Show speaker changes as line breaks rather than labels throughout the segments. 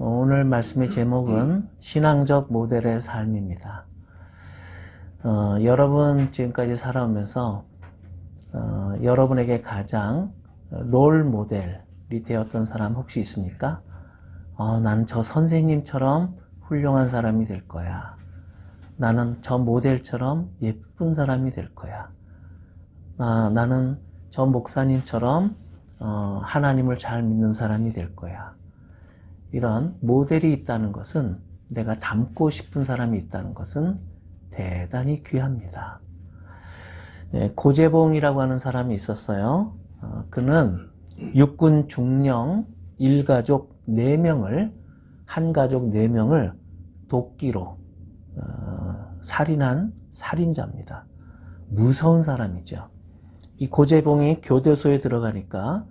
오늘 말씀의 제목은 신앙적 모델의 삶입니다. 여러분 지금까지 살아오면서 여러분에게 가장 롤 모델이 되었던 사람 혹시 있습니까? 나는 저 선생님처럼 훌륭한 사람이 될 거야. 나는 저 모델처럼 예쁜 사람이 될 거야. 나는 저 목사님처럼 하나님을 잘 믿는 사람이 될 거야. 이런 모델이 있다는 것은, 내가 닮고 싶은 사람이 있다는 것은 대단히 귀합니다. 고재봉이라고 하는 사람이 있었어요. 그는 육군 중령 일가족 4명을, 한 가족 4명을 도끼로 살인한 살인자입니다. 무서운 사람이죠. 이 고재봉이 교도소에 들어가니까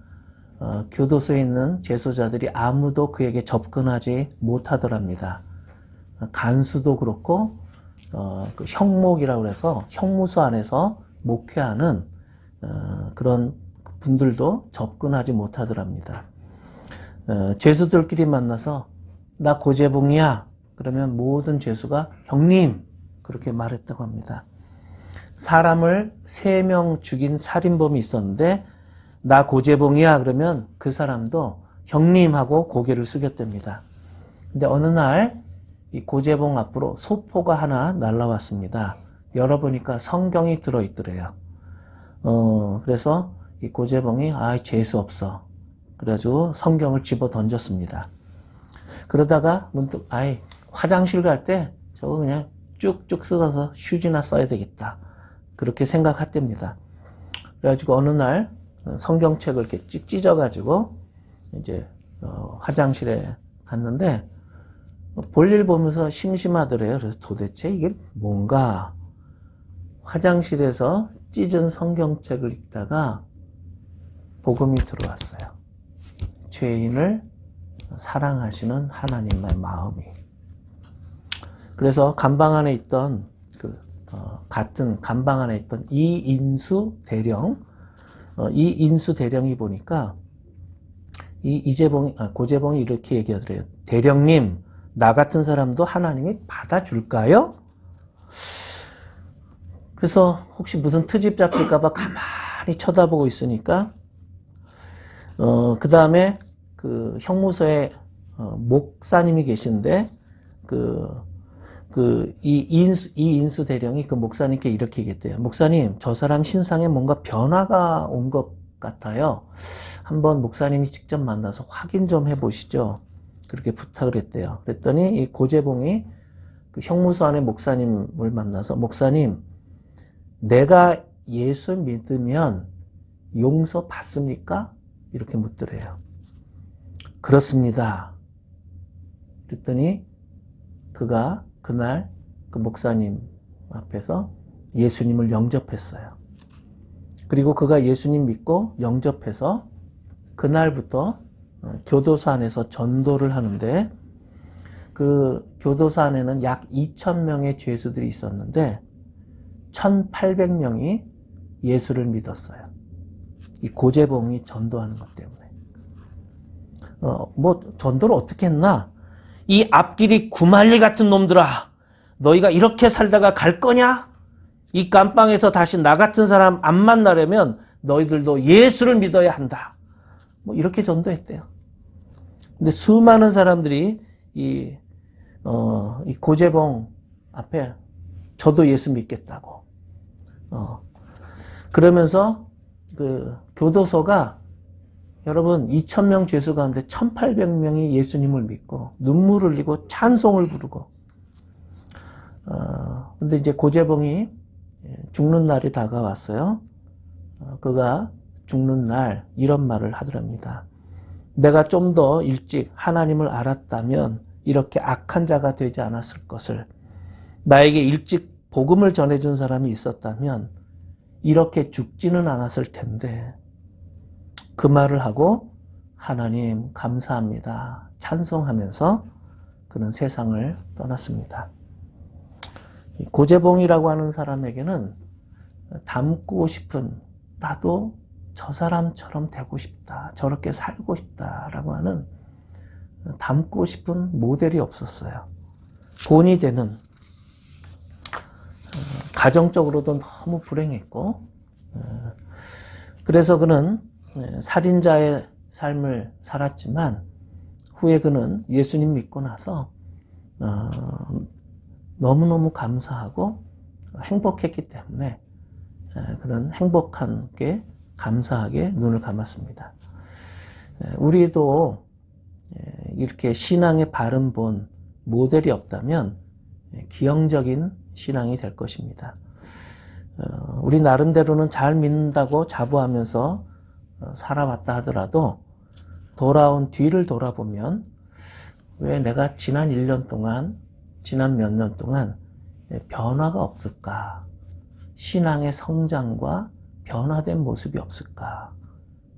교도소에 있는 재소자들이 아무도 그에게 접근하지 못하더랍니다. 간수도 그렇고 그 형목이라고 해서 형무소 안에서 목회하는 그런 분들도 접근하지 못하더랍니다. 죄수들끼리 만나서 나 고재봉이야 그러면 모든 죄수가 형님 그렇게 말했다고 합니다. 사람을 3명 죽인 살인범이 있었는데 나 고재봉이야 그러면 그 사람도 형님 하고 고개를 숙였답니다. 근데 어느 날 이 고재봉 앞으로 소포가 하나 날라왔습니다. 열어보니까 성경이 들어있더래요. 그래서 이 고재봉이 재수 없어. 그래가지고 성경을 집어 던졌습니다. 그러다가 문득 화장실 갈 때 저거 그냥 쭉쭉 쓰어서 휴지나 써야 되겠다. 그렇게 생각했답니다. 그래가지고 어느 날 성경책을 이렇게 찢어가지고 이제 화장실에 갔는데 볼일 보면서 심심하더래요. 그래서 도대체 이게 뭔가, 화장실에서 찢은 성경책을 읽다가 복음이 들어왔어요. 죄인을 사랑하시는 하나님의 마음이. 그래서 간방 안에 있던 같은 간방 안에 있던 이인수 대령, 이 인수 대령이 보니까 고재봉이 이렇게 얘기하더래요. 대령님, 나 같은 사람도 하나님이 받아줄까요? 그래서 혹시 무슨 트집 잡힐까봐 가만히 쳐다보고 있으니까 그 다음에 그 형무소에 목사님이 계신데 이 인수 대령이 그 목사님께 이렇게 얘기했대요. 목사님, 저 사람 신상에 뭔가 변화가 온 것 같아요. 한번 목사님이 직접 만나서 확인 좀 해보시죠. 그렇게 부탁을 했대요. 그랬더니 이 고재봉이 그 형무소 안에 목사님을 만나서, 목사님, 내가 예수 믿으면 용서 받습니까? 이렇게 묻더래요. 그렇습니다. 그랬더니 그가 그날 그 목사님 앞에서 예수님을 영접했어요. 그리고 그가 예수님 믿고 영접해서 그날부터 교도소 안에서 전도를 하는데, 그 교도소 안에는 약 2,000명의 죄수들이 있었는데 1,800명이 예수를 믿었어요. 이 고재봉이 전도하는 것 때문에. 전도를 어떻게 했나? 이 앞길이 구말리 같은 놈들아, 너희가 이렇게 살다가 갈 거냐? 이 깜빵에서 다시 나 같은 사람 안 만나려면 너희들도 예수를 믿어야 한다. 이렇게 전도했대요. 근데 수많은 사람들이 이 고재봉 앞에 저도 예수 믿겠다고. 그러면서 그 교도소가, 여러분 2,000명 죄수 가운데 1,800명이 예수님을 믿고 눈물을 흘리고 찬송을 부르고. 근데 이제 고재봉이 죽는 날이 다가왔어요. 그가 죽는 날 이런 말을 하더랍니다. 내가 좀 더 일찍 하나님을 알았다면 이렇게 악한 자가 되지 않았을 것을, 나에게 일찍 복음을 전해준 사람이 있었다면 이렇게 죽지는 않았을 텐데. 그 말을 하고 하나님 감사합니다 찬송하면서 그는 세상을 떠났습니다. 고재봉이라고 하는 사람에게는 닮고 싶은, 나도 저 사람처럼 되고 싶다, 저렇게 살고 싶다라고 하는 닮고 싶은 모델이 없었어요. 본이 되는, 가정적으로도 너무 불행했고, 그래서 그는 살인자의 삶을 살았지만 후에 그는 예수님 믿고 나서 너무너무 감사하고 행복했기 때문에 그는 행복하게 감사하게 눈을 감았습니다. 우리도 이렇게 신앙의 바른 본 모델이 없다면 기형적인 신앙이 될 것입니다. 우리 나름대로는 잘 믿는다고 자부하면서 살아왔다 하더라도 돌아온 뒤를 돌아보면 왜 내가 지난 1년 동안, 지난 몇 년 동안 변화가 없을까? 신앙의 성장과 변화된 모습이 없을까?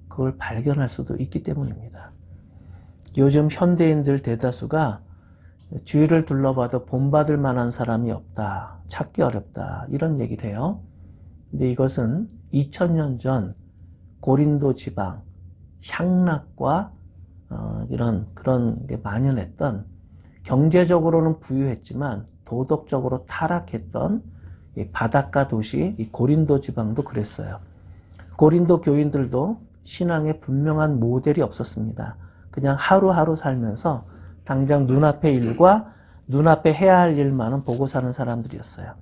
그걸 발견할 수도 있기 때문입니다. 요즘 현대인들 대다수가 주위를 둘러봐도 본받을 만한 사람이 없다, 찾기 어렵다, 이런 얘기를 해요. 근데 이것은 2000년 전 고린도 지방 향락과 그런 게 만연했던, 경제적으로는 부유했지만 도덕적으로 타락했던 이 바닷가 도시 이 고린도 지방도 그랬어요. 고린도 교인들도 신앙에 분명한 모델이 없었습니다. 그냥 하루하루 살면서 당장 눈앞의 일과 눈앞에 해야 할 일만은 보고 사는 사람들이었어요.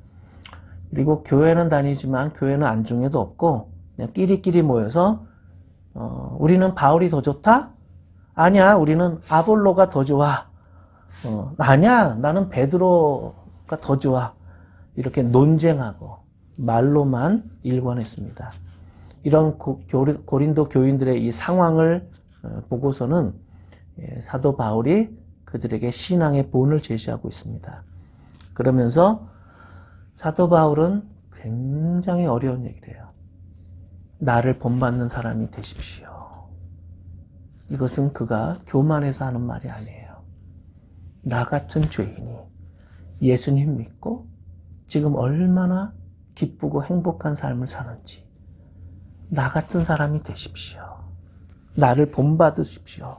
그리고 교회는 다니지만 교회는 안중에도 없고 그냥 끼리끼리 모여서 우리는 바울이 더 좋다? 아니야, 우리는 아볼로가 더 좋아. 아니야, 나는 베드로가 더 좋아. 이렇게 논쟁하고 말로만 일관했습니다. 이런 고린도 교인들의 이 상황을 보고서는 사도 바울이 그들에게 신앙의 본을 제시하고 있습니다. 그러면서 사도 바울은 굉장히 어려운 얘기를 해요. 나를 본받는 사람이 되십시오. 이것은 그가 교만해서 하는 말이 아니에요. 나 같은 죄인이 예수님 믿고 지금 얼마나 기쁘고 행복한 삶을 사는지 나 같은 사람이 되십시오. 나를 본받으십시오.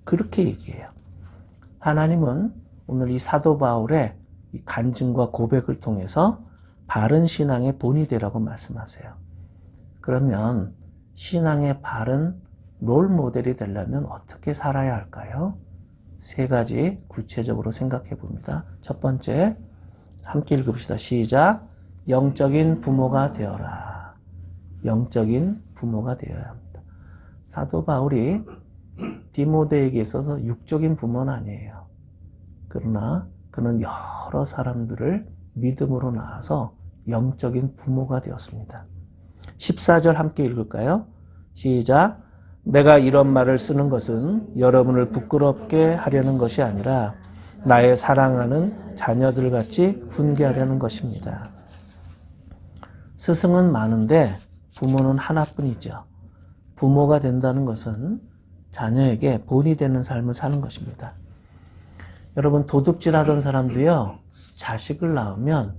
그렇게 얘기해요. 하나님은 오늘 이 사도 바울의 이 간증과 고백을 통해서 바른 신앙의 본이 되라고 말씀하세요. 그러면 신앙의 바른 롤 모델이 되려면 어떻게 살아야 할까요? 세 가지 구체적으로 생각해 봅니다. 첫 번째, 함께 읽읍시다. 시작. 영적인 부모가 되어라. 영적인 부모가 되어야 합니다. 사도 바울이 디모데에게 있어서 육적인 부모는 아니에요. 그러나 그는 여러 사람들을 믿음으로 낳아서 영적인 부모가 되었습니다. 14절 함께 읽을까요? 시작. 내가 이런 말을 쓰는 것은 여러분을 부끄럽게 하려는 것이 아니라 나의 사랑하는 자녀들 같이 훈계하려는 것입니다. 스승은 많은데 부모는 하나뿐이죠. 부모가 된다는 것은 자녀에게 본이 되는 삶을 사는 것입니다. 여러분, 도둑질 하던 사람도요, 자식을 낳으면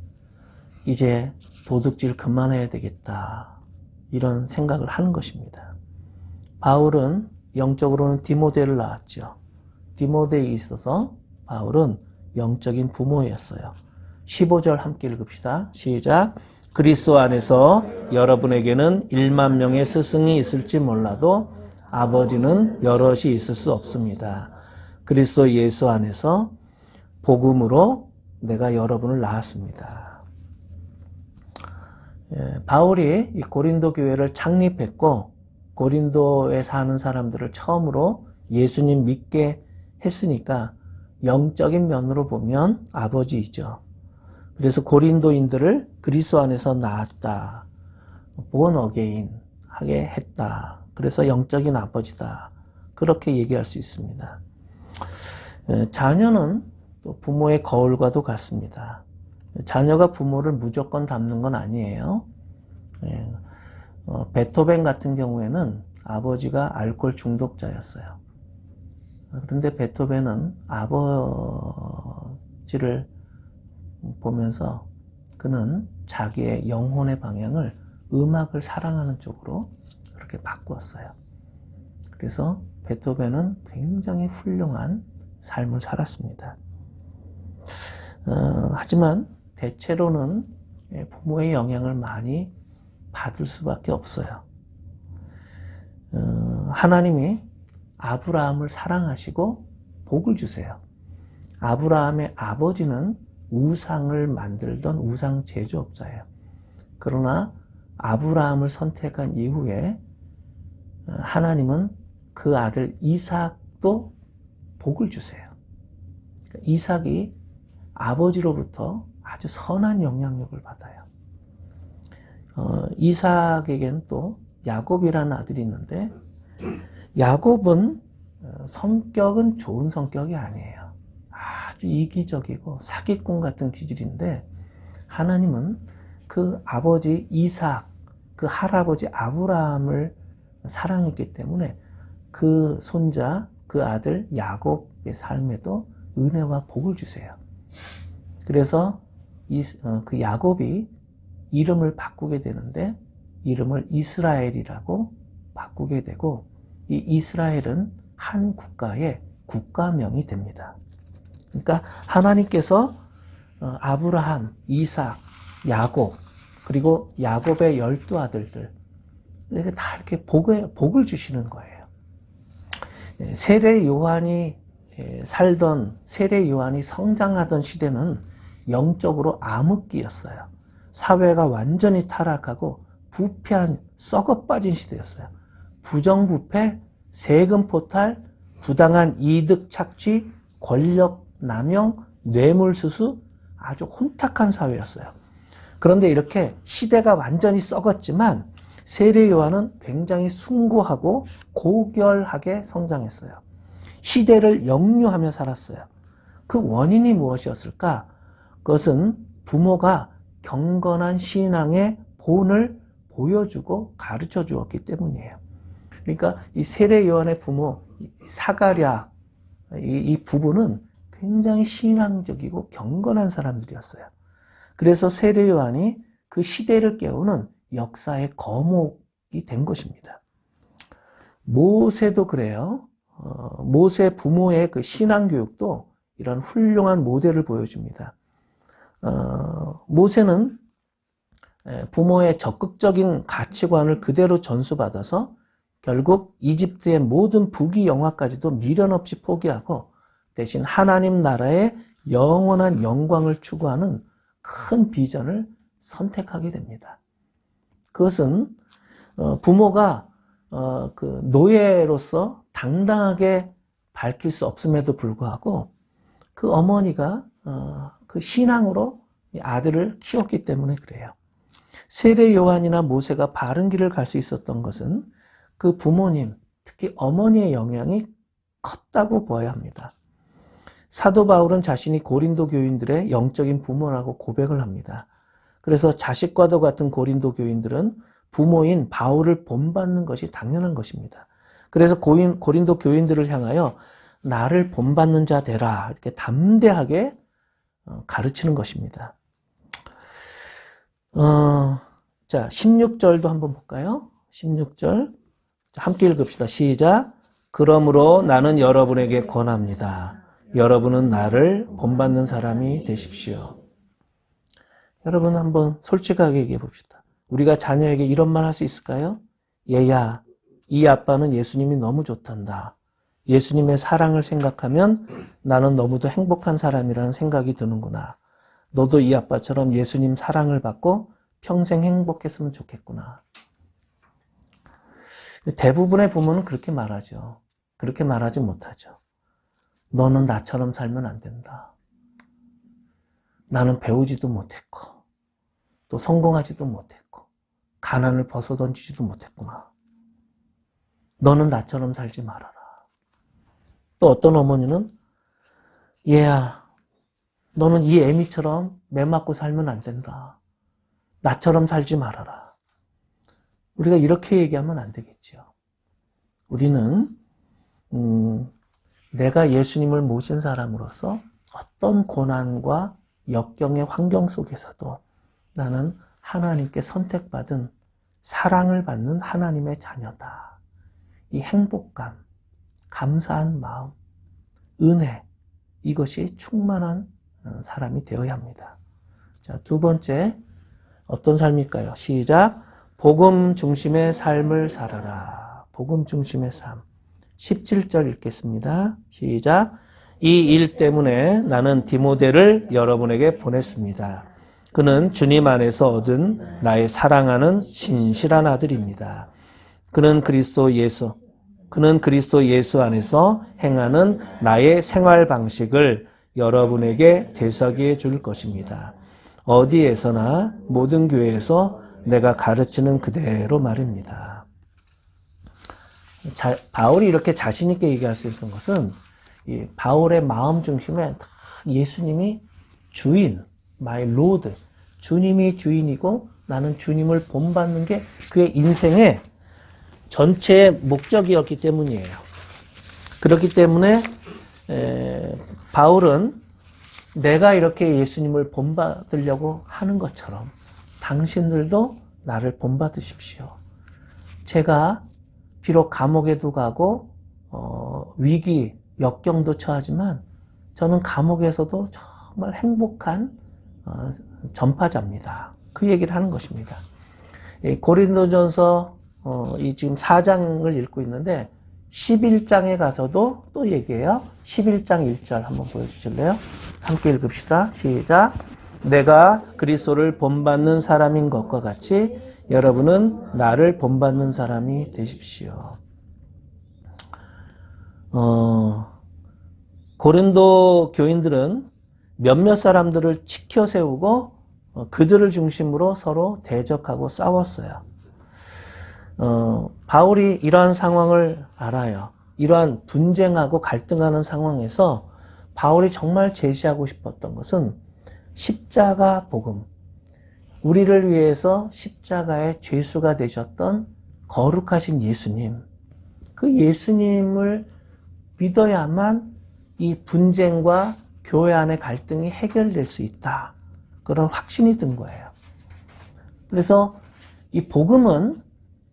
이제 도둑질 그만해야 되겠다, 이런 생각을 하는 것입니다. 바울은 영적으로는 디모데를 낳았죠. 디모데에 있어서 바울은 영적인 부모였어요. 15절 함께 읽읍시다. 시작. 그리스도 안에서 여러분에게는 1만 명의 스승이 있을지 몰라도 아버지는 여럿이 있을 수 없습니다. 그리스도 예수 안에서 복음으로 내가 여러분을 낳았습니다. 바울이 이 고린도 교회를 창립했고 고린도에 사는 사람들을 처음으로 예수님 믿게 했으니까 영적인 면으로 보면 아버지이죠. 그래서 고린도인들을 그리스도 안에서 낳았다, born again 하게 했다. 그래서 영적인 아버지다, 그렇게 얘기할 수 있습니다. 자녀는 또 부모의 거울과도 같습니다. 자녀가 부모를 무조건 닮는 건 아니에요. 베토벤 같은 경우에는 아버지가 알코올 중독자였어요. 그런데 베토벤은 아버지를 보면서 그는 자기의 영혼의 방향을 음악을 사랑하는 쪽으로 그렇게 바꾸었어요. 그래서 베토벤은 굉장히 훌륭한 삶을 살았습니다. 하지만 대체로는 부모의 영향을 많이 받을 수밖에 없어요. 하나님이 아브라함을 사랑하시고 복을 주세요. 아브라함의 아버지는 우상을 만들던 우상 제조업자예요. 그러나 아브라함을 선택한 이후에 하나님은 그 아들 이삭도 복을 주세요. 이삭이 아버지로부터 아주 선한 영향력을 받아요. 이삭에게는 또 야곱이라는 아들이 있는데, 야곱은 성격은 좋은 성격이 아니에요. 아주 이기적이고 사기꾼 같은 기질인데, 하나님은 그 아버지 이삭, 그 할아버지 아브라함을 사랑했기 때문에 그 손자, 그 아들 야곱의 삶에도 은혜와 복을 주세요. 그래서 그 야곱이 이름을 바꾸게 되는데, 이름을 이스라엘이라고 바꾸게 되고, 이 이스라엘은 한 국가의 국가명이 됩니다. 그러니까 하나님께서 아브라함, 이삭, 야곱, 그리고 야곱의 12아들들, 이렇게 다 이렇게 복을 주시는 거예요. 세례 요한이 성장하던 시대는 영적으로 암흑기였어요. 사회가 완전히 타락하고 부패한, 썩어빠진 시대였어요. 부정부패, 세금 포탈, 부당한 이득 착취, 권력 남용, 뇌물수수, 아주 혼탁한 사회였어요. 그런데 이렇게 시대가 완전히 썩었지만 세례 요한은 굉장히 숭고하고 고결하게 성장했어요. 시대를 역류하며 살았어요. 그 원인이 무엇이었을까? 그것은 부모가 경건한 신앙의 본을 보여주고 가르쳐 주었기 때문이에요. 그러니까 이 세례 요한의 부모 사가랴, 이 부부는 굉장히 신앙적이고 경건한 사람들이었어요. 그래서 세례 요한이 그 시대를 깨우는 역사의 거목이 된 것입니다. 모세도 그래요. 모세 부모의 그 신앙 교육도 이런 훌륭한 모델을 보여줍니다. 모세는 부모의 적극적인 가치관을 그대로 전수받아서 결국 이집트의 모든 부귀 영화까지도 미련 없이 포기하고 대신 하나님 나라의 영원한 영광을 추구하는 큰 비전을 선택하게 됩니다. 그것은 부모가 그 노예로서 당당하게 밝힐 수 없음에도 불구하고 그 어머니가 그 신앙으로 아들을 키웠기 때문에 그래요. 세례 요한이나 모세가 바른 길을 갈 수 있었던 것은 그 부모님, 특히 어머니의 영향이 컸다고 보아야 합니다. 사도 바울은 자신이 고린도 교인들의 영적인 부모라고 고백을 합니다. 그래서 자식과도 같은 고린도 교인들은 부모인 바울을 본받는 것이 당연한 것입니다. 그래서 고린도 교인들을 향하여 나를 본받는 자 되라, 이렇게 담대하게 가르치는 것입니다. 자, 16절도 한번 볼까요? 16절. 함께 읽읍시다. 시작. 그러므로 나는 여러분에게 권합니다. 여러분은 나를 본받는 사람이 되십시오. 여러분 한번 솔직하게 얘기해 봅시다. 우리가 자녀에게 이런 말 할 수 있을까요? 얘야, 이 아빠는 예수님이 너무 좋단다. 예수님의 사랑을 생각하면 나는 너무도 행복한 사람이라는 생각이 드는구나. 너도 이 아빠처럼 예수님 사랑을 받고 평생 행복했으면 좋겠구나. 대부분의 부모는 그렇게 말하죠. 그렇게 말하지 못하죠. 너는 나처럼 살면 안 된다. 나는 배우지도 못했고 또 성공하지도 못했고 가난을 벗어던지지도 못했구나. 너는 나처럼 살지 말아라. 또 어떤 어머니는 얘야, 너는 이 애미처럼 매 맞고 살면 안 된다. 나처럼 살지 말아라. 우리가 이렇게 얘기하면 안 되겠죠. 우리는 내가 예수님을 모신 사람으로서 어떤 고난과 역경의 환경 속에서도 나는 하나님께 선택받은 사랑을 받는 하나님의 자녀다. 이 행복감, 감사한 마음, 은혜, 이것이 충만한 사람이 되어야 합니다. 자, 두 번째, 어떤 삶일까요? 시작. 복음 중심의 삶을 살아라. 복음 중심의 삶. 17절 읽겠습니다. 시작. 이 일 때문에 나는 디모데를 여러분에게 보냈습니다. 그는 주님 안에서 얻은 나의 사랑하는 신실한 아들입니다. 그는 그리스도 예수 안에서 행하는 나의 생활 방식을 여러분에게 되새겨 줄 것입니다. 어디에서나 모든 교회에서 내가 가르치는 그대로 말입니다. 바울이 이렇게 자신 있게 얘기할 수 있는 것은 이 바울의 마음 중심에 예수님이 주인, my Lord, 주님이 주인이고 나는 주님을 본받는 게 그의 인생의 전체의 목적이었기 때문이에요. 그렇기 때문에 바울은 내가 이렇게 예수님을 본받으려고 하는 것처럼 당신들도 나를 본받으십시오. 제가 비록 감옥에도 가고 위기, 역경도 처하지만 저는 감옥에서도 정말 행복한 전파자입니다. 그 얘기를 하는 것입니다. 고린도전서 이 지금 4장을 읽고 있는데 11장에 가서도 또 얘기해요. 11장 1절 한번 보여주실래요? 함께 읽읍시다. 시작. 내가 그리스도를 본받는 사람인 것과 같이 여러분은 나를 본받는 사람이 되십시오. 고린도 교인들은 몇몇 사람들을 치켜 세우고 그들을 중심으로 서로 대적하고 싸웠어요. 바울이 이러한 상황을 알아요. 이러한 분쟁하고 갈등하는 상황에서 바울이 정말 제시하고 싶었던 것은 십자가 복음, 우리를 위해서 십자가의 죄수가 되셨던 거룩하신 예수님, 그 예수님을 믿어야만 이 분쟁과 교회 안의 갈등이 해결될 수 있다. 그런 확신이 든 거예요. 그래서 이 복음은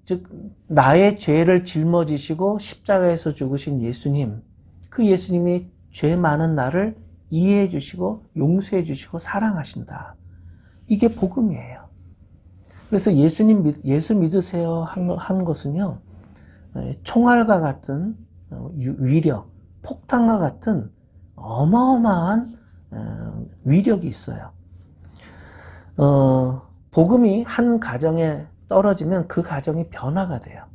즉 나의 죄를 짊어지시고 십자가에서 죽으신 예수님, 그 예수님이 죄 많은 나를 이해해 주시고 용서해 주시고 사랑하신다. 이게 복음이에요. 그래서 예수 믿으세요 하는 것은요, 총알과 같은 위력, 폭탄과 같은 어마어마한 위력이 있어요. 복음이 한 가정에 떨어지면 그 가정이 변화가 돼요.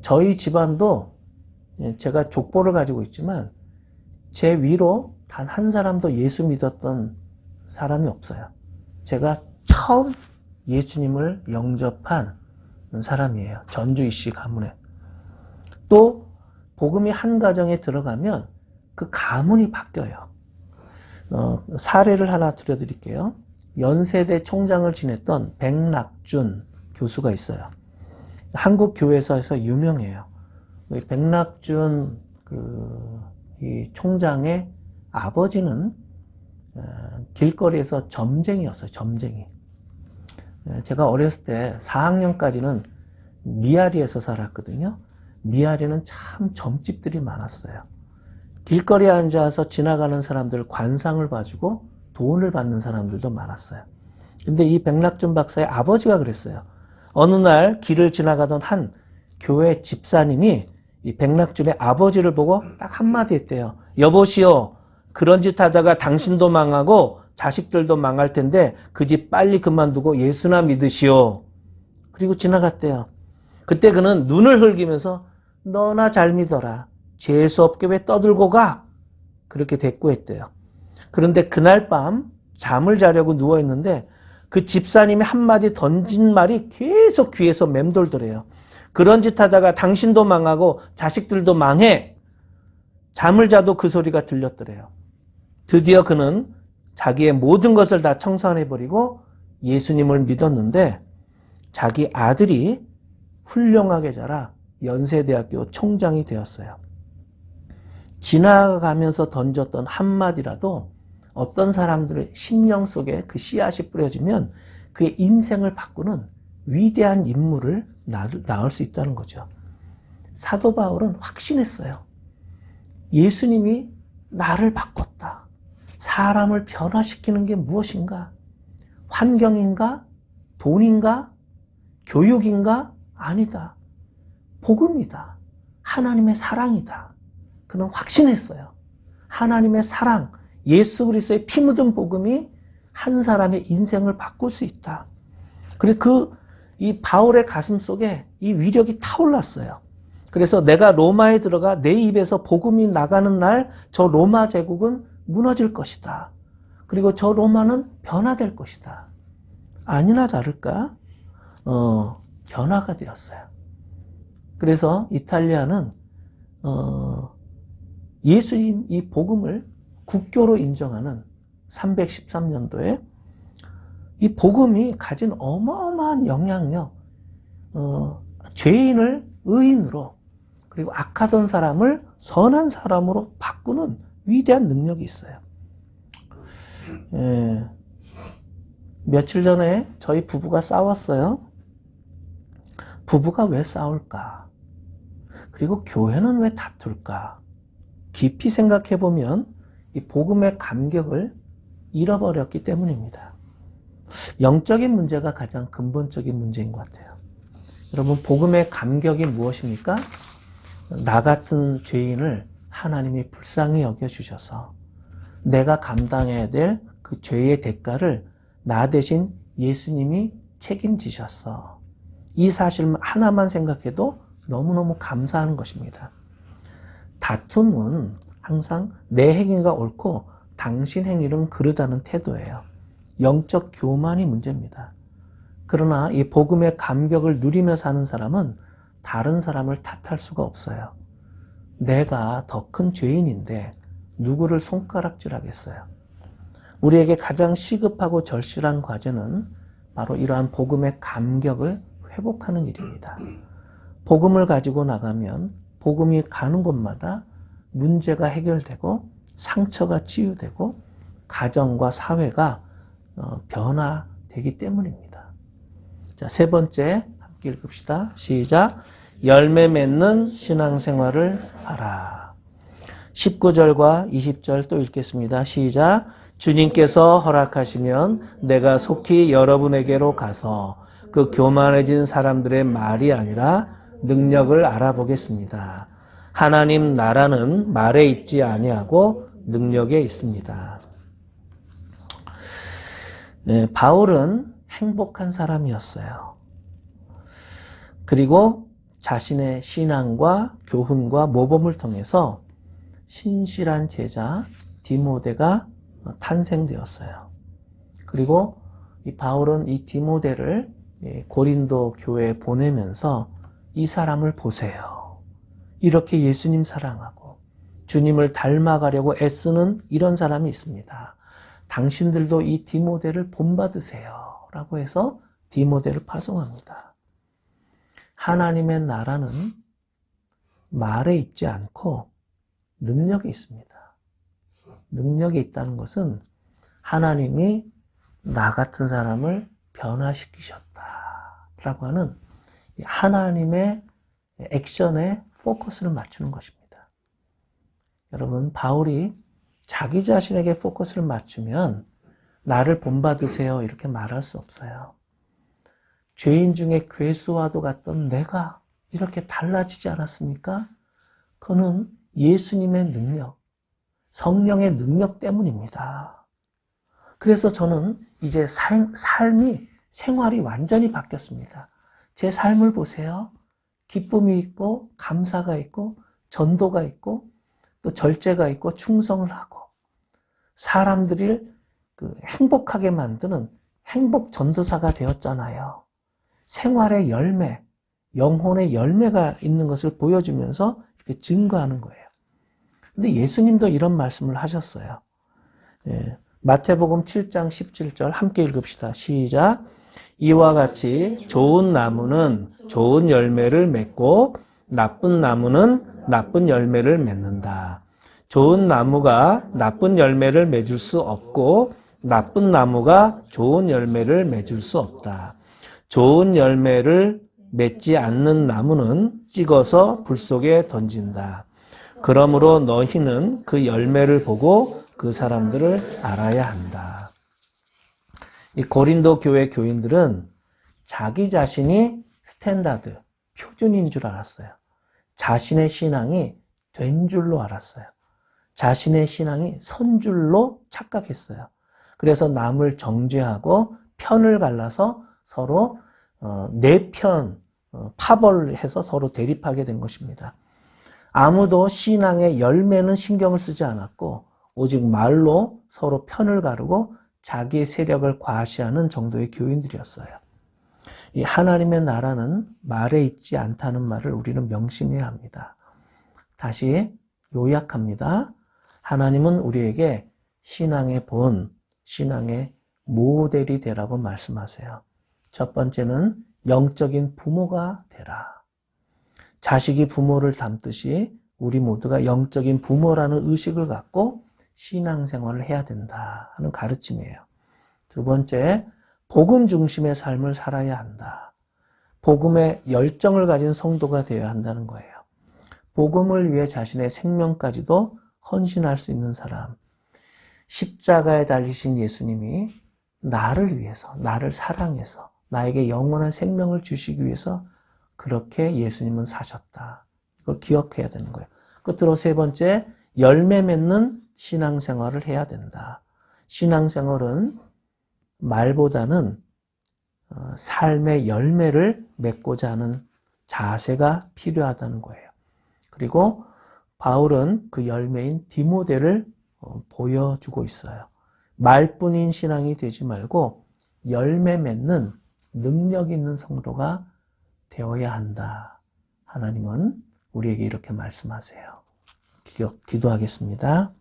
저희 집안도 제가 족보를 가지고 있지만 제 위로 단 한 사람도 예수 믿었던 사람이 없어요. 제가 처음 예수님을 영접한 사람이에요. 전주이씨 가문에. 또 복음이 한 가정에 들어가면 그 가문이 바뀌어요. 사례를 하나 들려드릴게요. 연세대 총장을 지냈던 백낙준 교수가 있어요. 한국 교회에서 유명해요. 백낙준 이 총장의 아버지는 길거리에서 점쟁이였어요. 점쟁이. 제가 어렸을 때 4학년까지는 미아리에서 살았거든요. 미아리는 참 점집들이 많았어요. 길거리에 앉아서 지나가는 사람들 관상을 봐주고 돈을 받는 사람들도 많았어요. 근데 이 백낙준 박사의 아버지가 그랬어요. 어느 날 길을 지나가던 한 교회 집사님이 이 백낙준의 아버지를 보고 딱 한마디 했대요. 여보시오, 그런 짓 하다가 당신도 망하고 자식들도 망할 텐데 그 집 빨리 그만두고 예수나 믿으시오. 그리고 지나갔대요. 그때 그는 눈을 흘기면서 너나 잘 믿어라. 재수없게 왜 떠들고 가? 그렇게 대꾸했대요. 그런데 그날 밤 잠을 자려고 누워있는데 그 집사님이 한마디 던진 말이 계속 귀에서 맴돌더래요. 그런 짓 하다가 당신도 망하고 자식들도 망해. 잠을 자도 그 소리가 들렸더래요. 드디어 그는 자기의 모든 것을 다 청산해버리고 예수님을 믿었는데 자기 아들이 훌륭하게 자라 연세대학교 총장이 되었어요. 지나가면서 던졌던 한마디라도 어떤 사람들의 심령 속에 그 씨앗이 뿌려지면 그의 인생을 바꾸는 위대한 인물을 낳을 수 있다는 거죠. 사도 바울은 확신했어요. 예수님이 나를 바꿨다. 사람을 변화시키는 게 무엇인가? 환경인가? 돈인가? 교육인가? 아니다. 복음이다. 하나님의 사랑이다. 그는 확신했어요. 하나님의 사랑, 예수 그리스도의 피 묻은 복음이 한 사람의 인생을 바꿀 수 있다. 그리고 이 바울의 가슴 속에 이 위력이 타올랐어요. 그래서 내가 로마에 들어가 내 입에서 복음이 나가는 날 저 로마 제국은 무너질 것이다. 그리고 저 로마는 변화될 것이다. 아니나 다를까? 변화가 되었어요. 그래서 이탈리아는 예수님 이 복음을 국교로 인정하는 313년도에 이 복음이 가진 어마어마한 영향력, 죄인을 의인으로 그리고 악하던 사람을 선한 사람으로 바꾸는 위대한 능력이 있어요. 며칠 전에 저희 부부가 싸웠어요. 부부가 왜 싸울까? 그리고 교회는 왜 다툴까? 깊이 생각해 보면 이 복음의 감격을 잃어버렸기 때문입니다. 영적인 문제가 가장 근본적인 문제인 것 같아요. 여러분, 복음의 감격이 무엇입니까? 나 같은 죄인을 하나님이 불쌍히 여겨주셔서 내가 감당해야 될 그 죄의 대가를 나 대신 예수님이 책임지셨어. 이 사실 하나만 생각해도 너무너무 감사하는 것입니다. 다툼은 항상 내 행위가 옳고 당신 행위는 그르다는 태도예요. 영적 교만이 문제입니다. 그러나 이 복음의 감격을 누리며 사는 사람은 다른 사람을 탓할 수가 없어요. 내가 더 큰 죄인인데 누구를 손가락질하겠어요. 우리에게 가장 시급하고 절실한 과제는 바로 이러한 복음의 감격을 회복하는 일입니다. 복음을 가지고 나가면 복음이 가는 곳마다 문제가 해결되고 상처가 치유되고 가정과 사회가 변화되기 때문입니다. 자, 세 번째 함께 읽읍시다. 시작. 열매 맺는 신앙생활을 하라. 19절과 20절 또 읽겠습니다. 시작. 주님께서 허락하시면 내가 속히 여러분에게로 가서 그 교만해진 사람들의 말이 아니라 능력을 알아보겠습니다. 하나님 나라는 말에 있지 아니하고 능력에 있습니다. 네, 바울은 행복한 사람이었어요. 그리고 자신의 신앙과 교훈과 모범을 통해서 신실한 제자 디모데가 탄생되었어요. 그리고 이 바울은 이 디모데를 고린도 교회에 보내면서 이 사람을 보세요. 이렇게 예수님 사랑하고 주님을 닮아가려고 애쓰는 이런 사람이 있습니다. 당신들도 이 디모데를 본받으세요. 라고 해서 디모데를 파송합니다. 하나님의 나라는 말에 있지 않고 능력이 있습니다. 능력이 있다는 것은 하나님이 나 같은 사람을 변화시키셨다라고 하는 하나님의 액션에 포커스를 맞추는 것입니다. 여러분, 바울이 자기 자신에게 포커스를 맞추면 나를 본받으세요 이렇게 말할 수 없어요. 죄인 중에 괴수와도 같던 내가 이렇게 달라지지 않았습니까? 그는 예수님의 능력, 성령의 능력 때문입니다. 그래서 저는 이제 삶이, 생활이 완전히 바뀌었습니다. 제 삶을 보세요. 기쁨이 있고, 감사가 있고, 전도가 있고, 또 절제가 있고, 충성을 하고, 사람들을 행복하게 만드는 행복 전도사가 되었잖아요. 생활의 열매, 영혼의 열매가 있는 것을 보여주면서 이렇게 증거하는 거예요. 근데 예수님도 이런 말씀을 하셨어요. 마태복음 7장 17절 함께 읽읍시다. 시작. 이와 같이 좋은 나무는 좋은 열매를 맺고 나쁜 나무는 나쁜 열매를 맺는다. 좋은 나무가 나쁜 열매를 맺을 수 없고 나쁜 나무가 좋은 열매를 맺을 수 없다. 좋은 열매를 맺지 않는 나무는 찍어서 불 속에 던진다. 그러므로 너희는 그 열매를 보고 그 사람들을 알아야 한다. 이 고린도 교회 교인들은 자기 자신이 스탠다드, 표준인 줄 알았어요. 자신의 신앙이 된 줄로 알았어요. 자신의 신앙이 선 줄로 착각했어요. 그래서 남을 정죄하고 편을 갈라서 서로 내 편 파벌해서 서로 대립하게 된 것입니다. 아무도 신앙의 열매는 신경을 쓰지 않았고 오직 말로 서로 편을 가르고 자기의 세력을 과시하는 정도의 교인들이었어요. 이 하나님의 나라는 말에 있지 않다는 말을 우리는 명심해야 합니다. 다시 요약합니다. 하나님은 우리에게 신앙의 본, 신앙의 모델이 되라고 말씀하세요. 첫 번째는 영적인 부모가 되라. 자식이 부모를 닮듯이 우리 모두가 영적인 부모라는 의식을 갖고 신앙생활을 해야 된다 하는 가르침이에요. 두 번째, 복음 중심의 삶을 살아야 한다. 복음의 열정을 가진 성도가 되어야 한다는 거예요. 복음을 위해 자신의 생명까지도 헌신할 수 있는 사람. 십자가에 달리신 예수님이 나를 위해서, 나를 사랑해서 나에게 영원한 생명을 주시기 위해서 그렇게 예수님은 사셨다. 이걸 기억해야 되는 거예요. 끝으로 세 번째, 열매 맺는 신앙생활을 해야 된다. 신앙생활은 말보다는 삶의 열매를 맺고자 하는 자세가 필요하다는 거예요. 그리고 바울은 그 열매인 디모데를 보여주고 있어요. 말뿐인 신앙이 되지 말고 열매 맺는 능력 있는 성도가 되어야 한다. 하나님은 우리에게 이렇게 말씀하세요. 기도하겠습니다.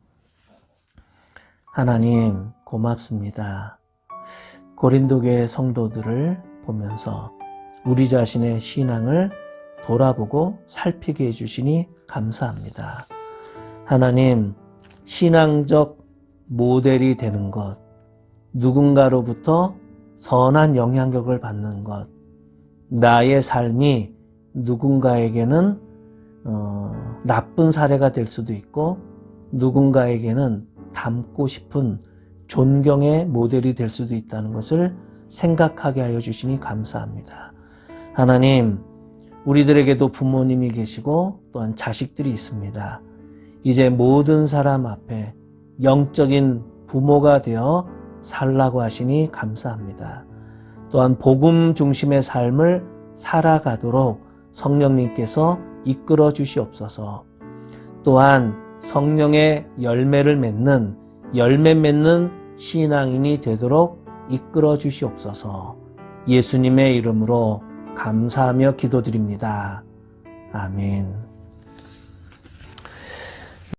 하나님 고맙습니다. 고린도 교회 성도들을 보면서 우리 자신의 신앙을 돌아보고 살피게 해주시니 감사합니다. 하나님, 신앙적 모델이 되는 것, 누군가로부터 선한 영향력을 받는 것, 나의 삶이 누군가에게는 나쁜 사례가 될 수도 있고 누군가에게는 닮고 싶은 존경의 모델이 될 수도 있다는 것을 생각하게 하여 주시니 감사합니다. 하나님, 우리들에게도 부모님이 계시고 또한 자식들이 있습니다. 이제 모든 사람 앞에 영적인 부모가 되어 살라고 하시니 감사합니다. 또한 복음 중심의 삶을 살아가도록 성령님께서 이끌어 주시옵소서. 또한 성령의 열매를 맺는 열매 맺는 신앙인이 되도록 이끌어 주시옵소서. 예수님의 이름으로 감사하며 기도드립니다. 아멘.